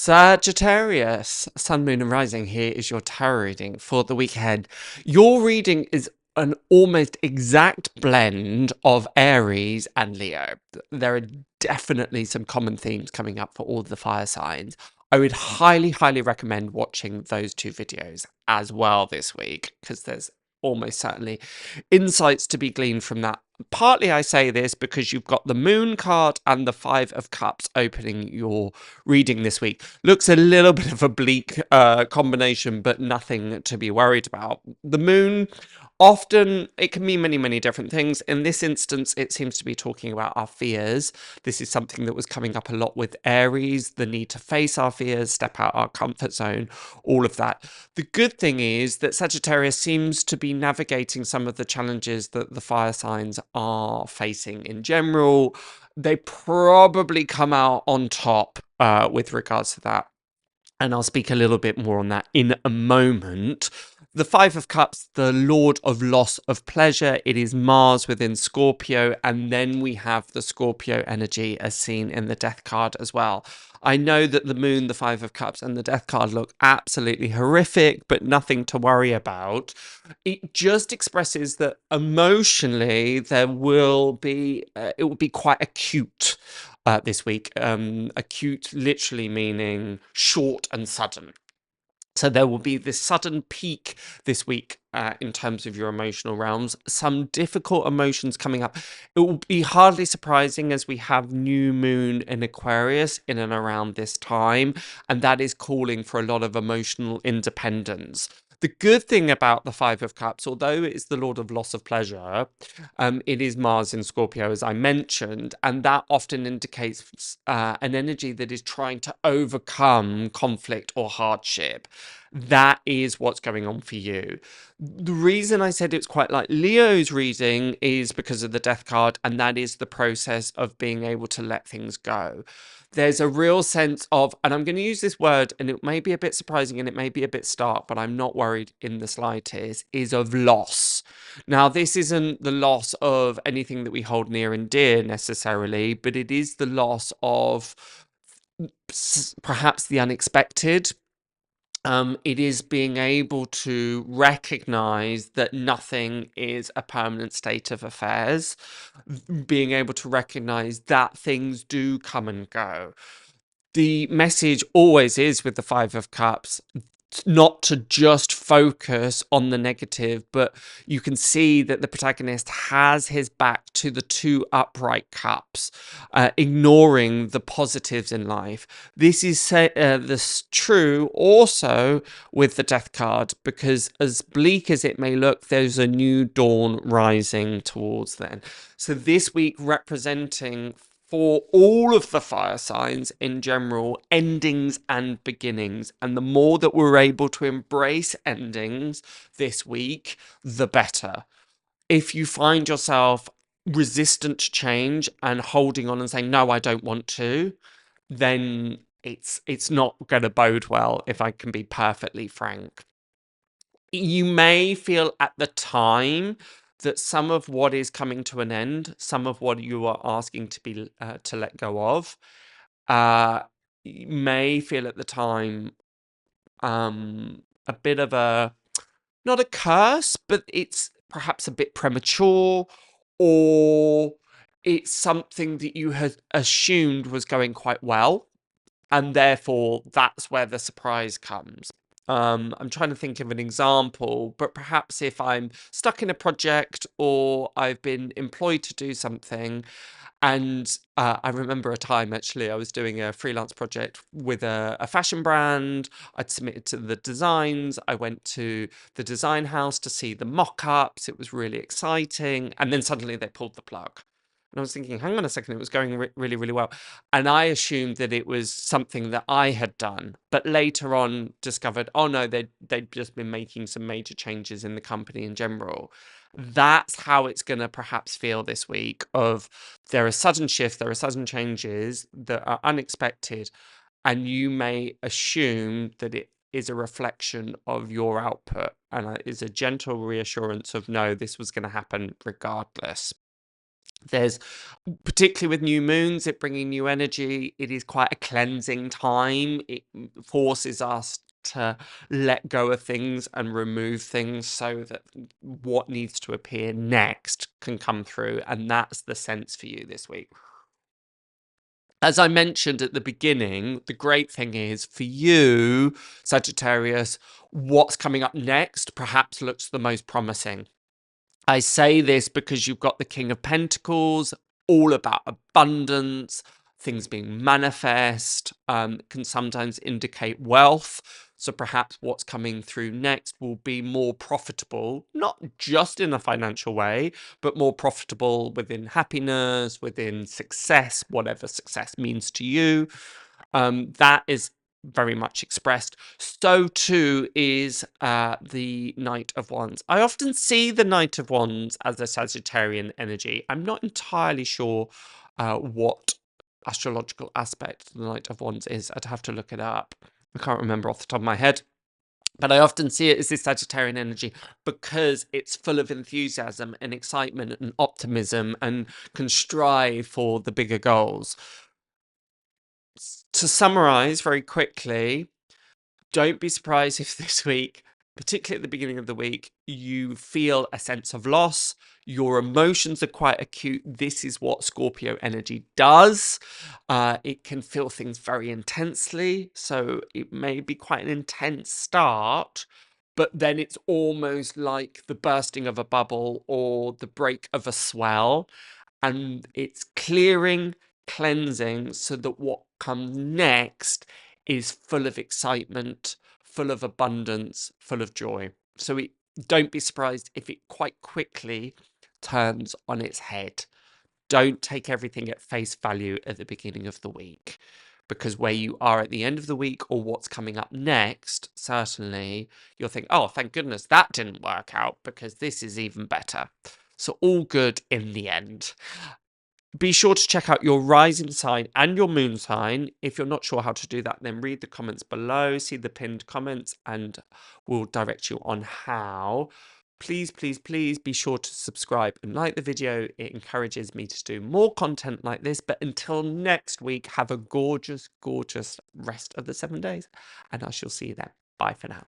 Sagittarius, Sun, Moon, and Rising. Here is your tarot reading for the week ahead. Your reading is an almost exact blend of Aries and Leo. There are definitely some common themes coming up for all the fire signs. I would highly, highly recommend watching those two videos as well this week, because there's almost certainly insights to be gleaned from that. Partly I say this because you've got the Moon card and the Five of Cups opening your reading this week. Looks a little bit of a bleak combination, but nothing to be worried about. The Moon, often it can mean many, many different things. In this instance, it seems to be talking about our fears. This is something that was coming up a lot with Aries, the need to face our fears, step out our comfort zone, all of that. The good thing is that Sagittarius seems to be navigating some of the challenges that the fire signs are facing in general. They probably come out on top with regards to that. And I'll speak a little bit more on that in a moment. The Five of Cups, the Lord of Loss of Pleasure. It is Mars within Scorpio. And then we have the Scorpio energy as seen in the Death card as well. I know that the Moon, the Five of Cups, and the Death card look absolutely horrific, but nothing to worry about. It just expresses that emotionally there will be, it will be quite acute this week. Acute literally meaning short and sudden. So there will be this sudden peak this week in terms of your emotional realms. Some difficult emotions coming up. It will be hardly surprising as we have new moon in Aquarius in and around this time, and that is calling for a lot of emotional independence. The good thing about the Five of Cups, although it is the Lord of Loss of Pleasure, it is Mars in Scorpio, as I mentioned, and that often indicates an energy that is trying to overcome conflict or hardship. That is what's going on for you. The reason I said it's quite like Leo's reading is because of the Death card, and that is the process of being able to let things go. There's a real sense of, and I'm going to use this word, and it may be a bit surprising and it may be a bit stark, but I'm not worried in the slightest, is of loss. Now, this isn't the loss of anything that we hold near and dear necessarily, but it is the loss of perhaps the unexpected. It is being able to recognize that nothing is a permanent state of affairs, being able to recognize that things do come and go. The message always is with the Five of Cups, not to just focus on the negative, but you can see that the protagonist has his back to the two upright cups, ignoring the positives in life. This is this true also with the Death card, because as bleak as it may look, there's a new dawn rising towards then. So this week representing for all of the fire signs in general, endings and beginnings. And the more that we're able to embrace endings this week, the better. If you find yourself resistant to change and holding on and saying, no, I don't want to, then it's not going to bode well, if I can be perfectly frank. You may feel at the time that some of what is coming to an end, some of what you are asking to be to let go of, you may feel at the time a bit of a, not a curse, but it's perhaps a bit premature, or it's something that you had assumed was going quite well, and therefore that's where the surprise comes. I'm trying to think of an example, but perhaps if I'm stuck in a project or I've been employed to do something, and I remember a time actually I was doing a freelance project with a fashion brand. I'd submitted to the designs. I went to the design house to see the mock-ups. It was really exciting. And then suddenly they pulled the plug. And I was thinking, hang on a second, it was going really, really well. And I assumed that it was something that I had done, but later on discovered, oh no, they'd just been making some major changes in the company in general. That's how it's going to perhaps feel this week, of there are sudden shifts, there are sudden changes that are unexpected, and you may assume that it is a reflection of your output, and it is a gentle reassurance of no, this was going to happen regardless. There's, particularly with new moons, it bringing new energy. It is quite a cleansing time. It forces us to let go of things and remove things so that what needs to appear next can come through. And that's the sense for you this week. As I mentioned at the beginning, the great thing is for you, Sagittarius, what's coming up next perhaps looks the most promising. I say this because you've got the King of Pentacles, all about abundance, things being manifest, can sometimes indicate wealth. So perhaps what's coming through next will be more profitable, not just in a financial way, but more profitable within happiness, within success, whatever success means to you. That is very much expressed. So too is the Knight of Wands. I often see the Knight of Wands as a Sagittarian energy. I'm not entirely sure what astrological aspect the Knight of Wands is. I'd have to look it up. I can't remember off the top of my head. But I often see it as this Sagittarian energy because it's full of enthusiasm and excitement and optimism and can strive for the bigger goals. To summarize very quickly, don't be surprised if this week, particularly at the beginning of the week, you feel a sense of loss. Your emotions are quite acute. This is what Scorpio energy does. It can feel things very intensely. So it may be quite an intense start, but then it's almost like the bursting of a bubble or the break of a swell. And it's clearing, cleansing, so that what comes next is full of excitement, full of abundance, full of joy. So don't be surprised if it quite quickly turns on its head. Don't take everything at face value at the beginning of the week, because where you are at the end of the week or what's coming up next, certainly you'll think, oh, thank goodness that didn't work out because this is even better. So all good in the end. Be sure to check out your rising sign and your moon sign. If you're not sure how to do that, then read the comments below, see the pinned comments, and we'll direct you on how. Please, please, please be sure to subscribe and like the video. It encourages me to do more content like this. But until next week, have a gorgeous, gorgeous rest of the 7 days, and I shall see you then. Bye for now.